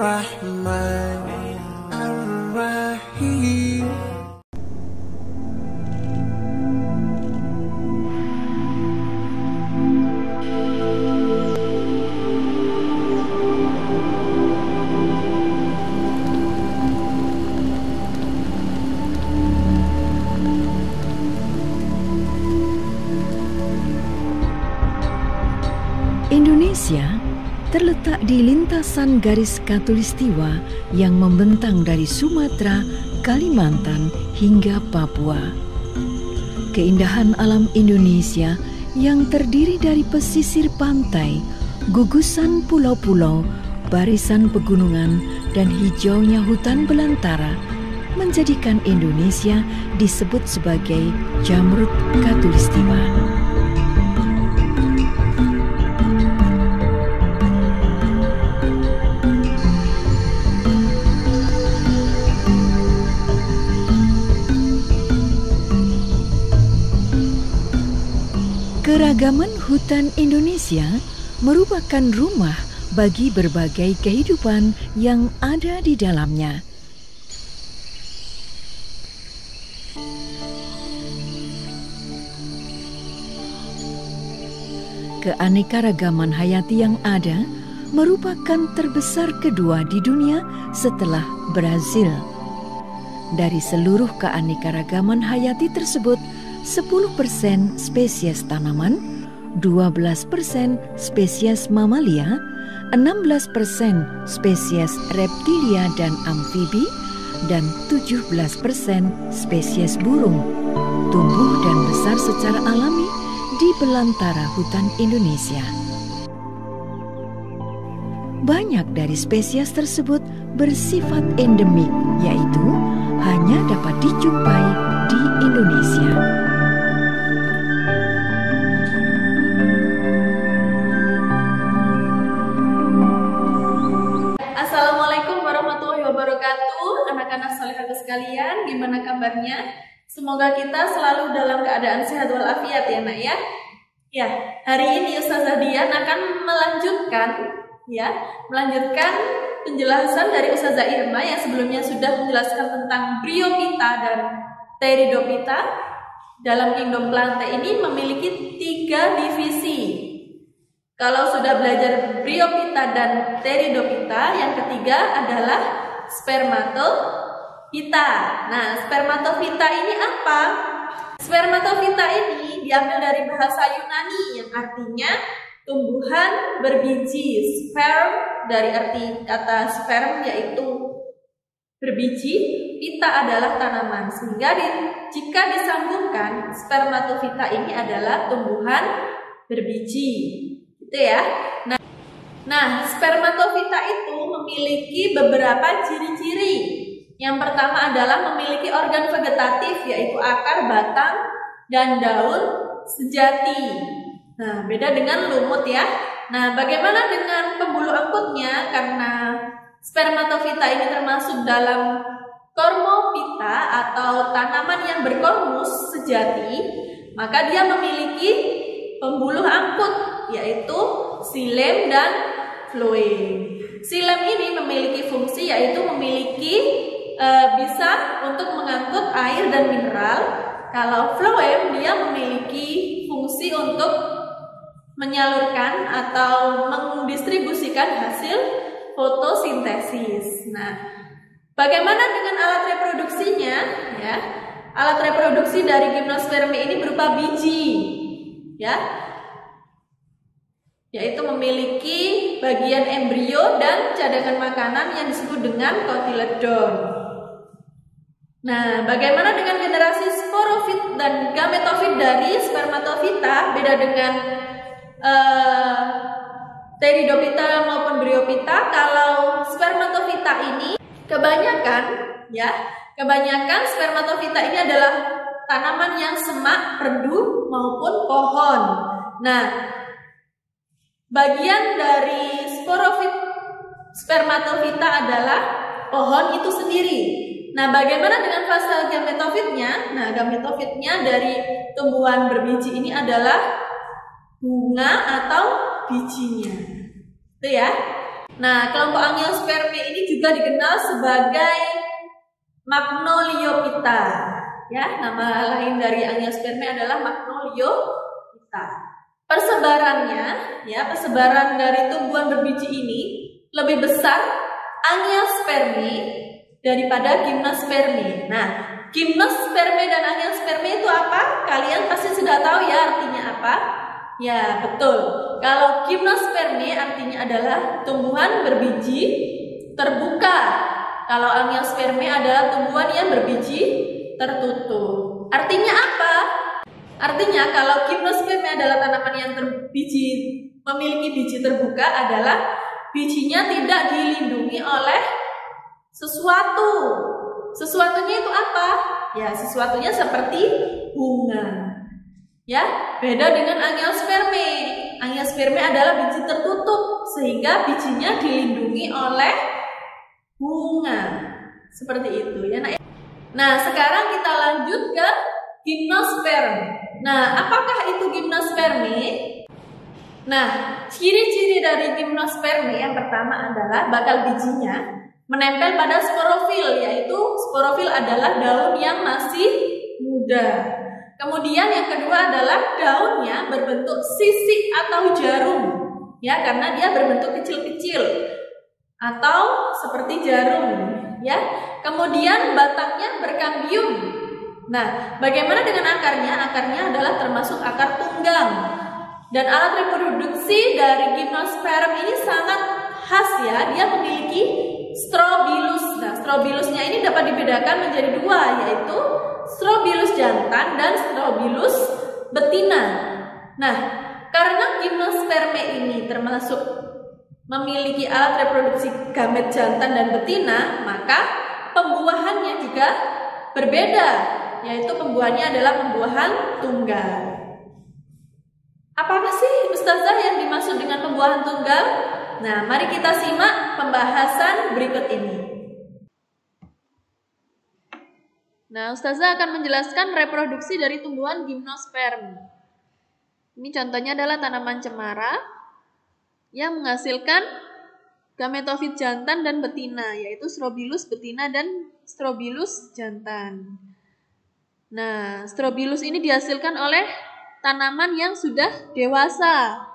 Ar-Rahman Ar-Rahim. Indonesia terletak di lintasan garis khatulistiwa yang membentang dari Sumatera, Kalimantan hingga Papua. Keindahan alam Indonesia yang terdiri dari pesisir pantai, gugusan pulau-pulau, barisan pegunungan, dan hijaunya hutan belantara menjadikan Indonesia disebut sebagai Jamrut Khatulistiwa. Keragaman hutan Indonesia merupakan rumah bagi berbagai kehidupan yang ada di dalamnya. Keanekaragaman hayati yang ada merupakan terbesar kedua di dunia setelah Brazil. Dari seluruh keanekaragaman hayati tersebut, 10% spesies tanaman, 12% spesies mamalia, 16% spesies reptilia dan amfibi, dan 17% spesies burung tumbuh dan besar secara alami di belantara hutan Indonesia. Banyak dari spesies tersebut bersifat endemik, yaitu hanya dapat dijumpai di Indonesia. Assalamualaikum warahmatullahi wabarakatuh, anak-anak salehatu sekalian, gimana kabarnya? Semoga kita selalu dalam keadaan sehat walafiat ya nak ya. Ya, hari ini Ustazah Dian akan melanjutkan penjelasan dari Ustazah Irma yang sebelumnya sudah menjelaskan tentang Bryophyta dan Pteridophyta. Dalam kingdom Plantae ini memiliki 3 divisi. Kalau sudah belajar Bryophyta dan Pteridophyta, yang ketiga adalah Spermatophyta. Nah, Spermatophyta ini apa? Spermatophyta ini diambil dari bahasa Yunani yang artinya tumbuhan berbiji. Sperm dari arti kata sperm yaitu berbiji, phyta adalah tanaman. Sehingga jika disambungkan, Spermatophyta ini adalah tumbuhan berbiji. Gitu ya. Nah, Spermatophyta itu memiliki beberapa ciri-ciri. Yang pertama adalah memiliki organ vegetatif, yaitu akar, batang, dan daun sejati. Nah, beda dengan lumut ya. Nah, bagaimana dengan pembuluh angkutnya? Karena Spermatophyta ini termasuk dalam Cormophyta atau tanaman yang berkormus sejati, maka dia memiliki pembuluh angkut, yaitu xilem dan phloem. Xilem ini memiliki fungsi, yaitu memiliki bisa untuk mengangkut air dan mineral. Kalau phloem dia memiliki fungsi untuk menyalurkan atau mendistribusikan hasil fotosintesis. Nah, bagaimana dengan alat reproduksinya? Ya, alat reproduksi dari Gymnosperme ini berupa biji, ya, yaitu memiliki bagian embrio dan cadangan makanan yang disebut dengan kotiledon. Nah, bagaimana dengan generasi sporofit dan gametofit dari Spermatophyta? Beda dengan Pteridophyta maupun Bryophyta. Kalau Spermatophyta ini kebanyakan Spermatophyta ini adalah tanaman yang semak, redup maupun pohon. Nah, bagian dari sporofit Spermatophyta adalah pohon itu sendiri. Nah, bagaimana dengan fase gametofitnya? Nah, gametofitnya dari tumbuhan berbiji ini adalah bunga atau bijinya. Itu ya. Nah, kelompok Angiospermae ini juga dikenal sebagai Magnoliophyta. Ya, nama lain dari Angiospermae adalah Magnoliophyta. Persebarannya, ya, persebaran dari tumbuhan berbiji ini lebih besar Angiospermae daripada Gymnospermae. Nah, Gymnospermae dan Angiospermae itu apa? Kalian pasti sudah tahu ya artinya apa? Ya, betul. Kalau Gymnospermae artinya adalah tumbuhan berbiji terbuka. Kalau Angiospermae adalah tumbuhan yang berbiji tertutup. Artinya apa? Artinya kalau Gymnospermae adalah tanaman yang memiliki biji terbuka adalah bijinya tidak dilindungi oleh sesuatu. Sesuatunya itu apa? Ya, sesuatunya seperti bunga. Ya, beda dengan Angiospermae. Angiospermae adalah biji tertutup sehingga bijinya dilindungi oleh bunga. Seperti itu ya, Nak. Nah, sekarang kita lanjut ke Gymnospermae. Nah, apakah itu Gymnospermae? Nah, ciri-ciri dari Gymnospermae yang pertama adalah bakal bijinya menempel pada sporofil, yaitu sporofil adalah daun yang masih muda. Kemudian yang kedua adalah daunnya berbentuk sisik atau jarum, ya, karena dia berbentuk kecil-kecil atau seperti jarum, ya. Kemudian batangnya berkambium. Nah, bagaimana dengan akarnya? Akarnya adalah termasuk akar tunggang. Dan alat reproduksi dari Gymnospermae ini sangat khas ya. Dia memiliki strobilus. Nah, strobilusnya ini dapat dibedakan menjadi dua, yaitu strobilus jantan dan strobilus betina. Nah, karena Gymnospermae ini termasuk memiliki alat reproduksi gamet jantan dan betina, maka pembuahannya juga berbeda, yaitu pembuahannya adalah pembuahan tunggal. Apakah sih Ustazah yang dimaksud dengan pembuahan tunggal? Nah, mari kita simak pembahasan berikut ini. Nah, Ustazah akan menjelaskan reproduksi dari tumbuhan Gymnospermae. Ini contohnya adalah tanaman cemara yang menghasilkan gametofit jantan dan betina, yaitu Strobilus betina dan Strobilus jantan. Nah, Strobilus ini dihasilkan oleh tanaman yang sudah dewasa.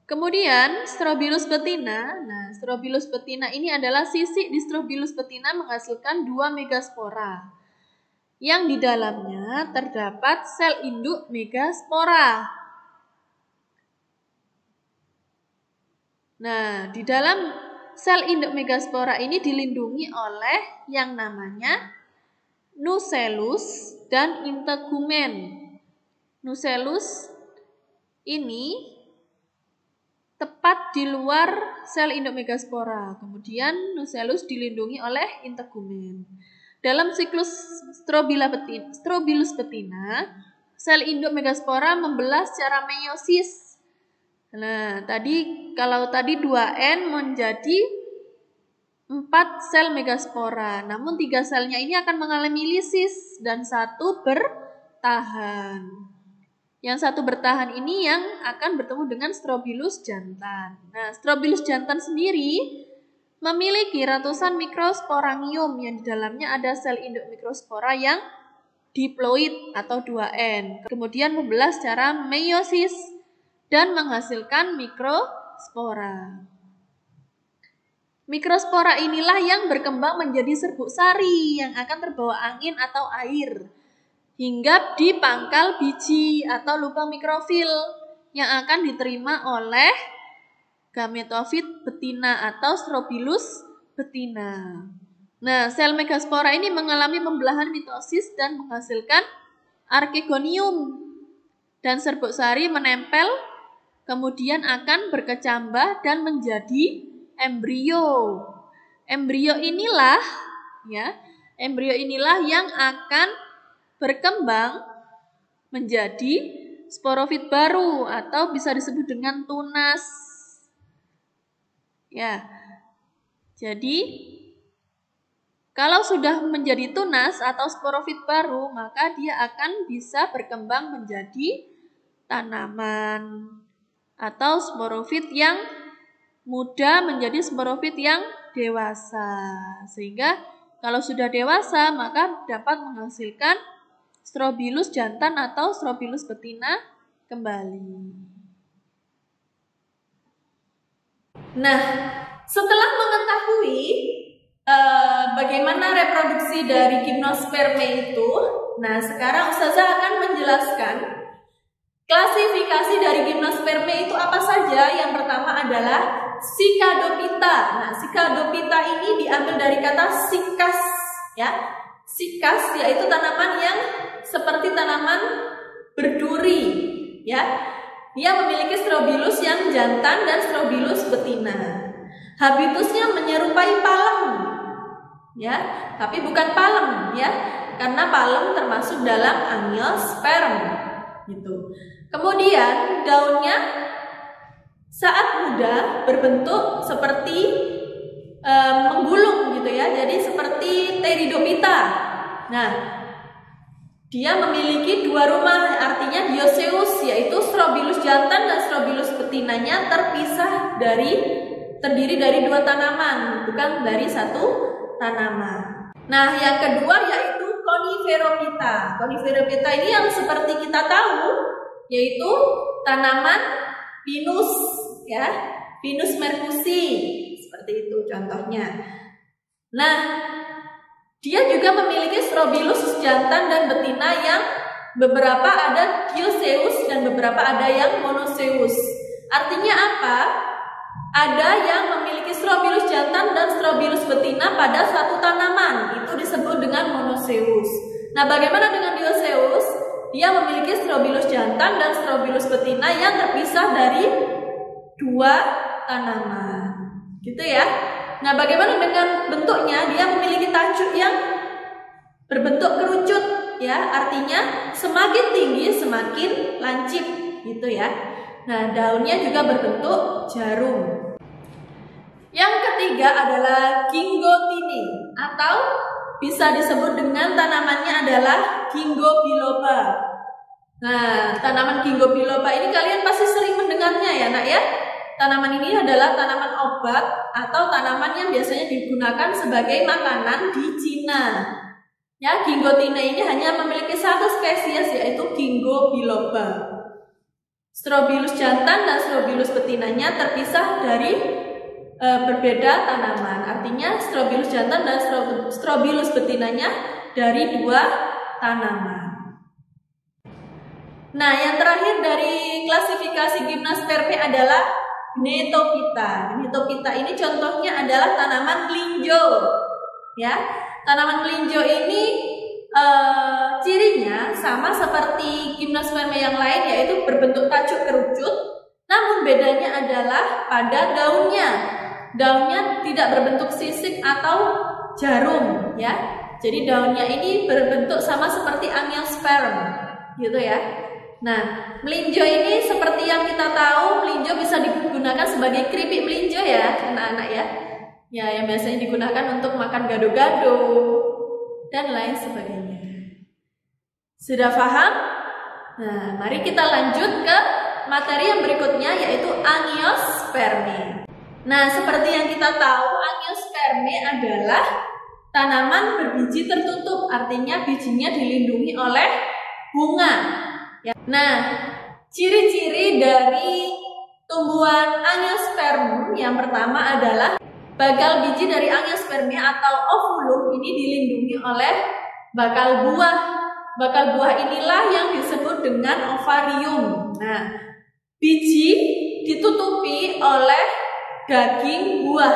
Kemudian Strobilus betina. Nah, Strobilus betina ini adalah sisik di Strobilus betina menghasilkan 2 megaspora, yang di dalamnya terdapat sel induk megaspora. Nah, di dalam sel induk megaspora ini dilindungi oleh yang namanya nucellus dan integumen. Nucellus ini tepat di luar sel induk megaspora. Kemudian nucellus dilindungi oleh integumen. Dalam siklus Strobilus betina, sel induk megaspora membelah secara meiosis. Nah, kalau tadi 2N menjadi 4 sel megaspora. Namun 3 selnya ini akan mengalami lisis dan 1 bertahan. Yang 1 bertahan ini yang akan bertemu dengan Strobilus jantan. Nah, Strobilus jantan sendiri memiliki ratusan mikrosporangium yang di dalamnya ada sel induk mikrospora yang diploid atau 2N. Kemudian membelah secara meiosis dan menghasilkan mikrospora. Mikrospora inilah yang berkembang menjadi serbuk sari yang akan terbawa angin atau air, hinggap di pangkal biji atau lubang mikrofil yang akan diterima oleh gametofit betina atau Strobilus betina. Nah, sel megaspora ini mengalami pembelahan mitosis dan menghasilkan archegonium. Dan serbuk sari menempel, kemudian akan berkecambah dan menjadi embrio. Embrio inilah yang akan berkembang menjadi sporofit baru atau bisa disebut dengan tunas. Ya. Jadi kalau sudah menjadi tunas atau sporofit baru, maka dia akan bisa berkembang menjadi tanaman atau sporofit yang muda menjadi sporofit yang dewasa. Sehingga kalau sudah dewasa maka dapat menghasilkan strobilus jantan atau strobilus betina kembali. Nah, setelah mengetahui bagaimana reproduksi dari gimnosperme itu, nah sekarang Ustazah akan menjelaskan klasifikasi dari gimnosperme itu apa saja. Yang pertama adalah Cikadophyta. Nah, Cikadophyta ini diambil dari kata sikas, ya. Sikas yaitu tanaman yang seperti tanaman berduri, ya. Dia memiliki strobilus yang jantan dan strobilus betina. Habitusnya menyerupai palem, ya, tapi bukan palem, ya, karena palem termasuk dalam angiosperm, gitu. Kemudian daunnya saat muda berbentuk seperti menggulung, gitu ya, jadi seperti Pteridophyta. Nah, dia memiliki dua rumah, artinya dioecious, yaitu strobilus jantan dan strobilus betinanya terdiri dari dua tanaman, bukan dari satu tanaman. Nah, yang kedua yaitu Coniferophyta. Coniferophyta ini yang seperti kita tahu, yaitu tanaman pinus, ya, Pinus mercusi, seperti itu contohnya. Nah, dia juga memiliki strobilus jantan dan betina yang beberapa ada dioecious dan beberapa ada yang monoecious. Artinya apa? Ada yang memiliki strobilus jantan dan strobilus betina pada satu tanaman, itu disebut dengan monoecious. Nah, bagaimana dengan dioecious? Dia memiliki strobilus jantan dan strobilus betina yang terpisah dari dua tanaman, gitu ya. Nah, bagaimana dengan bentuknya? Dia memiliki tajuk yang berbentuk kerucut, ya, artinya semakin tinggi semakin lancip, gitu ya. Nah, daunnya juga berbentuk jarum. Yang ketiga adalah Gingotine, atau bisa disebut dengan tanamannya adalah Ginkgo biloba. Nah, tanaman Ginkgo biloba ini kalian pasti sering mendengarnya, ya, Nak, ya. Tanaman ini adalah tanaman obat atau tanaman yang biasanya digunakan sebagai makanan di Cina. Ya, Gingotine ini hanya memiliki satu spesies, yaitu Ginkgo biloba. Strobilus jantan dan strobilus betinanya terpisah dari berbeda tanaman. Artinya strobilus jantan dan strobilus betinanya dari dua tanaman. Nah, yang terakhir dari klasifikasi gimnosperme adalah Gnetophyta. Gnetophyta ini contohnya adalah tanaman melinjo, ya. Tanaman melinjo ini cirinya sama seperti gimnosperme yang lain, yaitu berbentuk tajuk kerucut. Namun bedanya adalah pada daunnya. Daunnya tidak berbentuk sisik atau jarum, ya. Jadi daunnya ini berbentuk sama seperti angiosperm, gitu ya. Nah, melinjo ini seperti yang kita tahu, melinjo bisa digunakan sebagai keripik melinjo, ya, anak-anak, ya. Ya, yang biasanya digunakan untuk makan gado-gado dan lain sebagainya. Sudah paham? Nah, mari kita lanjut ke materi yang berikutnya, yaitu angiosperme. Nah, seperti yang kita tahu, angiosperme adalah tanaman berbiji tertutup, artinya bijinya dilindungi oleh bunga. Ya. Nah, ciri-ciri dari tumbuhan angiosperm yang pertama adalah bakal biji dari angiosperme atau ovulum ini dilindungi oleh bakal buah. Bakal buah inilah yang disebut dengan ovarium. Nah, biji ditutupi oleh daging buah.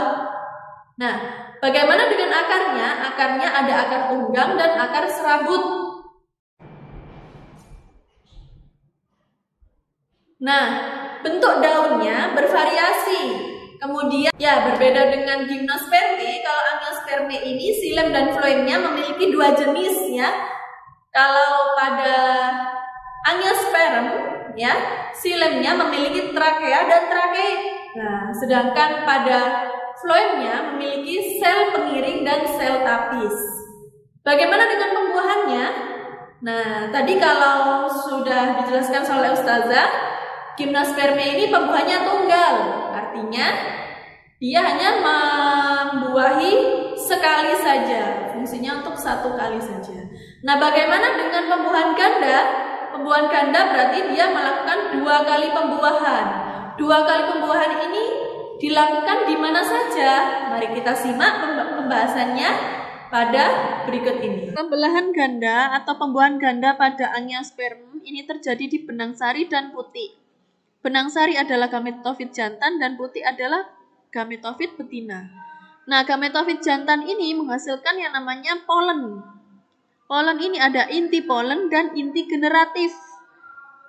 Nah, bagaimana dengan akarnya? Akarnya ada akar tunggang dan akar serabut. Nah, bentuk daunnya bervariasi. Kemudian, ya, berbeda dengan gimnosperme. Kalau angiosperme ini xilem dan floemnya memiliki dua jenis, ya. Kalau pada angiosperm, ya, xilem-nya memiliki trakea dan trakeid. Nah, sedangkan pada floemnya memiliki sel pengiring dan sel tapis. Bagaimana dengan pembuahannya? Nah, tadi kalau sudah dijelaskan oleh Ustazah, gimnosperme ini pembuahannya tunggal, artinya Dia hanya membuahi sekali saja, fungsinya untuk satu kali saja. Nah, bagaimana dengan pembuahan ganda? Pembuahan ganda berarti dia melakukan 2 kali pembuahan. 2 kali pembuahan ini dilakukan di mana saja? Mari kita simak pembahasannya pada berikut ini. Pembelahan ganda atau pembuahan ganda pada angiosperm ini terjadi di benang sari dan putik. Benang sari adalah gametofit jantan dan putik adalah gametofit betina. Nah, gametofit jantan ini menghasilkan yang namanya polen. Polen ini ada inti polen dan inti generatif.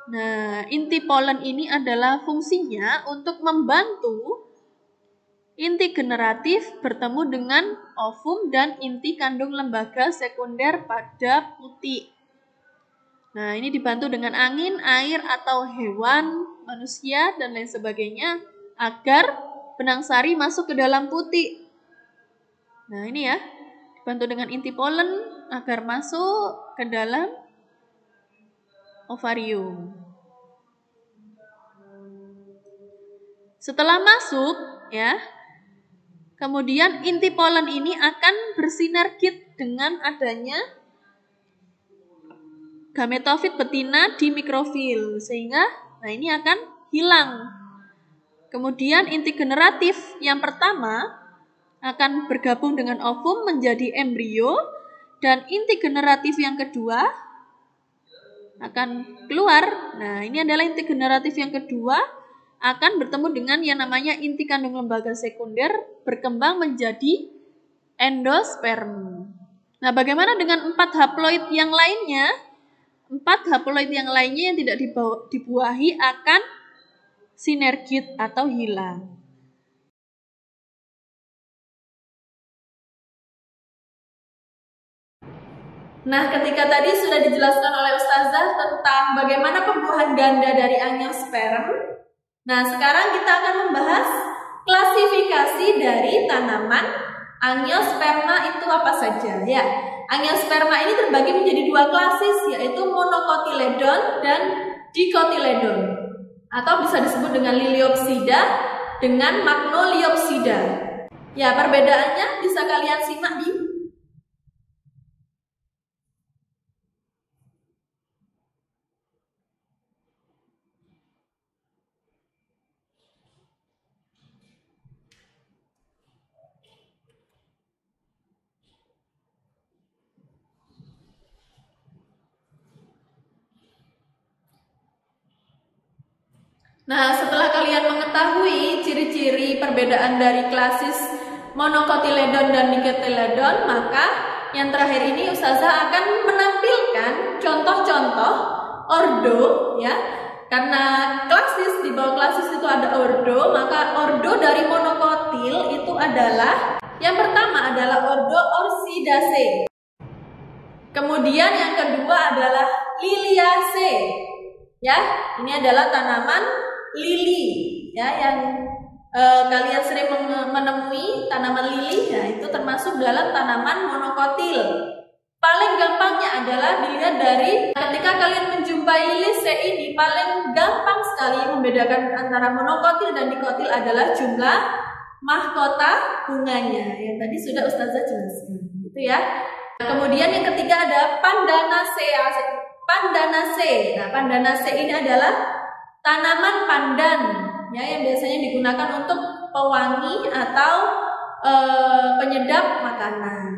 Nah, inti polen ini adalah fungsinya untuk membantu inti generatif bertemu dengan ovum dan inti kandung lembaga sekunder pada putik. Nah, ini dibantu dengan angin, air, atau hewan, manusia, dan lain sebagainya agar benang sari masuk ke dalam putik. Nah, ini ya, dibantu dengan inti polen agar masuk ke dalam ovarium. Setelah masuk, ya, kemudian inti polen ini akan bersinergit dengan adanya gametofit betina di mikrofil, sehingga nah ini akan hilang. Kemudian inti generatif yang pertama akan bergabung dengan ovum menjadi embrio, dan inti generatif yang kedua akan keluar. Nah, ini adalah inti generatif yang kedua akan bertemu dengan yang namanya inti kandung lembaga sekunder, berkembang menjadi endosperm. Nah, bagaimana dengan 4 haploid yang lainnya? 4 haploid yang lainnya yang tidak dibuahi akan sinergit atau hilang. Nah, ketika tadi sudah dijelaskan oleh Ustazah tentang bagaimana pembuahan ganda dari angiosperm, nah sekarang kita akan membahas klasifikasi dari tanaman angiosperma itu apa saja ya. Angiosperma ini terbagi menjadi 2 klasis, yaitu monocotyledon dan dicotyledon, atau bisa disebut dengan Liliopsida dengan Magnoliopsida. Ya, perbedaannya bisa kalian simak di Nah, setelah kalian mengetahui ciri-ciri perbedaan dari klasis monocotyledon dan dicotyledon, maka yang terakhir ini Ustazah akan menampilkan contoh-contoh ordo ya. Karena klasis, di bawah klasis itu ada ordo, maka ordo dari monokotil itu adalah yang pertama adalah ordo Orchidaceae. Kemudian yang kedua adalah Liliaceae. Ya, ini adalah tanaman lili ya, yang kalian sering menemui tanaman lili ya, itu termasuk dalam tanaman monokotil. Paling gampangnya adalah dilihat dari ketika kalian menjumpai liliaceae ini, paling gampang sekali membedakan antara monokotil dan dikotil adalah jumlah mahkota bunganya yang tadi sudah Ustazah jelaskan gitu ya. Kemudian yang ketiga ada Pandanaceae. Nah, Pandanaceae ini adalah tanaman pandan ya, yang biasanya digunakan untuk pewangi atau penyedap makanan.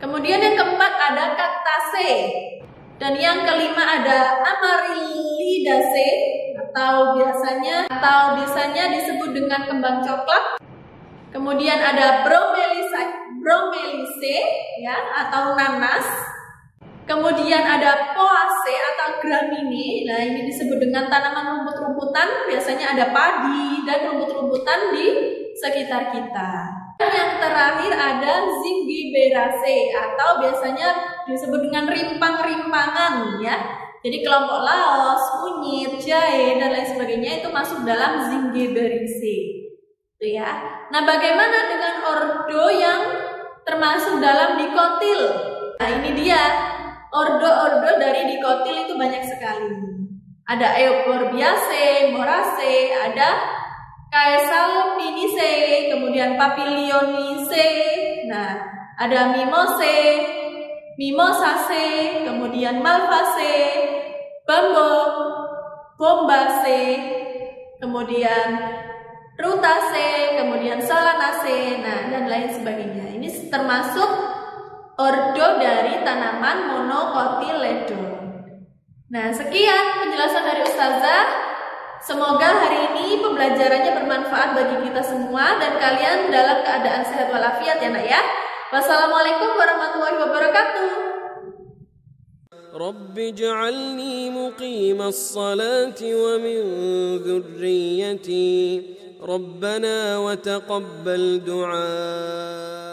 Kemudian yang keempat ada Cactaceae, dan yang kelima ada Amaryllidaceae atau biasanya disebut dengan kembang coklat. Kemudian ada Bromeliaceae ya, atau nanas. Kemudian ada Poaceae atau Gramineae. Nah, ini disebut dengan tanaman rumput-rumputan. Biasanya ada padi dan rumput-rumputan di sekitar kita. Dan yang terakhir ada Zingiberaceae atau biasanya disebut dengan rimpang-rimpangan ya. Jadi kelompok laos, kunyit, jahe dan lain sebagainya itu masuk dalam Zingiberaceae. Itu ya. Nah, bagaimana dengan ordo yang termasuk dalam dikotil? Nah, ini dia. Ordo-ordo dari dikotil itu banyak sekali. Ada Euphorbiaceae, Moraceae, ada Caesalpiniaceae, kemudian kemudian Papilioniaceae. Nah, ada Mimosae, Mimosaceae, kemudian Malvaceae, Bombaceae, kemudian Rutaceae, kemudian Solanaceae, nah dan lain sebagainya. Ini termasuk ordo dari tanaman monocotyledon. Nah, sekian penjelasan dari Ustazah. Semoga hari ini pembelajarannya bermanfaat bagi kita semua dan kalian dalam keadaan sehat walafiat ya nak ya. Wassalamualaikum warahmatullahi wabarakatuh. رب اجعلني مقيم الصلاة ومن ذريتي ربنا وتقبل دعاء